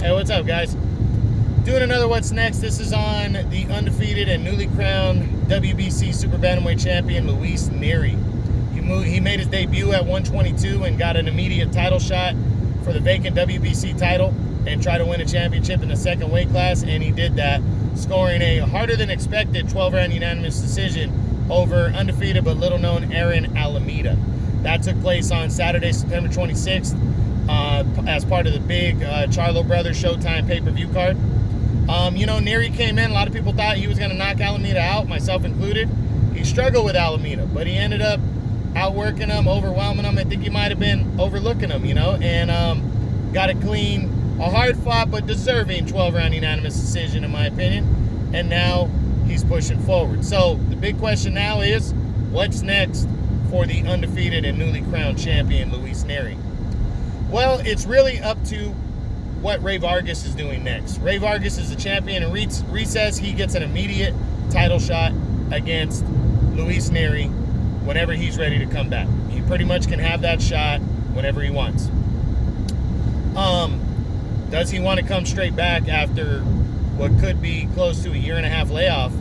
Hey, what's up, guys? Doing another What's Next. This is on the undefeated and newly crowned WBC Super Bantamweight champion, Luis Nery. He made his debut at 122 and got an immediate title shot for the vacant WBC title and tried to win a championship in the second weight class, and he did that, scoring a harder-than-expected 12-round unanimous decision over undefeated but little-known Aaron Alameda. That took place on Saturday, September 26th, as part of the big Charlo Brothers Showtime pay-per-view card. Nery came in. A lot of people thought he was going to knock Alameda out, myself included. He struggled with Alameda, but he ended up outworking him, overwhelming him. I think he might have been overlooking him, and got a clean, a hard-fought but deserving 12-round unanimous decision, in my opinion. And now he's pushing forward. So the big question now is, what's next for the undefeated and newly crowned champion, Luis Nery? Well, it's really up to what Ray Vargas is doing next. Ray Vargas is the champion, and Reed says he gets an immediate title shot against Luis Nery whenever he's ready to come back. He pretty much can have that shot whenever he wants. Does he want to come straight back after what could be close to a year-and-a-half layoff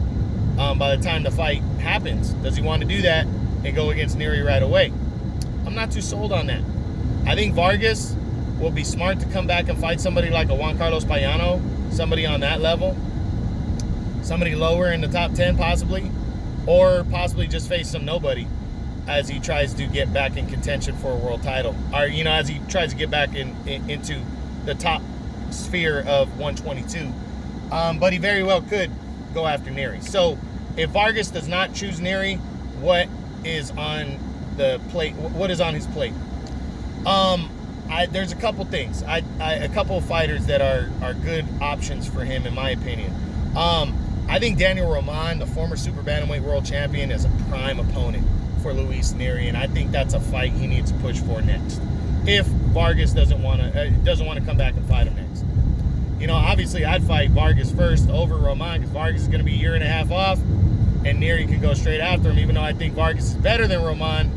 by the time the fight happens? Does he want to do that and go against Nery right away? I'm not too sold on that. I think Vargas will be smart to come back and fight somebody like a Juan Carlos Payano, somebody on that level, somebody lower in the top 10 possibly, or possibly just face some nobody as he tries to get back in contention for a world title, or as he tries to get back into the top sphere of 122. But he very well could go after Nery. So if Vargas does not choose Nery, what is on the plate? What is on his plate? There's a couple things. A couple of fighters that are good options for him, in my opinion. I think Daniel Roman, the former Super Bantamweight World Champion, is a prime opponent for Luis Nery, and I think that's a fight he needs to push for next. If Vargas doesn't want to come back and fight him next, obviously I'd fight Vargas first over Roman, because Vargas is going to be a year and a half off, and Nery can go straight after him. Even though I think Vargas is better than Roman,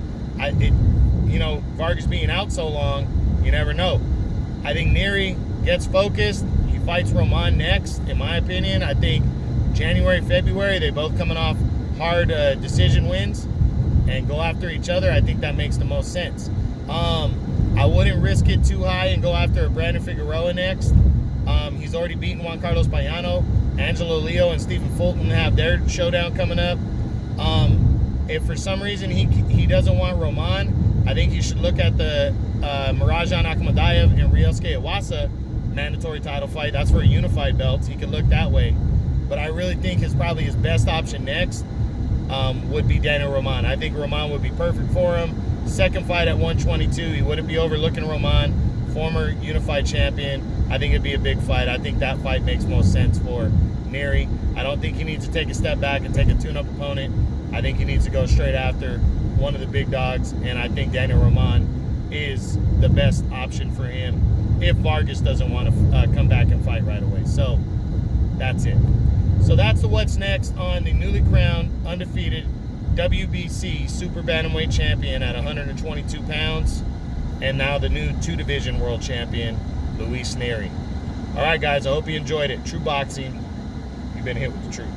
Vargas being out so long, you never know. I think Nery gets focused. He fights Roman next, in my opinion. I think January, February, they both coming off hard decision wins and go after each other. I think that makes the most sense. I wouldn't risk it too high and go after Brandon Figueroa next. He's already beaten Juan Carlos Payano. Angelo Leo and Stephen Fulton have their showdown coming up. If for some reason he doesn't want Roman, I think you should look at the Mirajan Akhmadayev and Ryosuke Iwasa mandatory title fight. That's for a unified belt. He could look that way. But I really think his best option next would be Daniel Roman. I think Roman would be perfect for him. Second fight at 122, he wouldn't be overlooking Roman, former unified champion. I think it'd be a big fight. I think that fight makes most sense for Nery. I don't think he needs to take a step back and take a tune-up opponent. I think he needs to go straight after one of the big dogs, and I think Daniel Roman is the best option for him if Vargas doesn't want to come back and fight right away. So that's it. So that's the what's next on the newly crowned, undefeated WBC Super Bantamweight champion at 122 pounds, and now the new two-division world champion, Luis Nery. All right, guys, I hope you enjoyed it. True Boxing, you've been hit with the truth.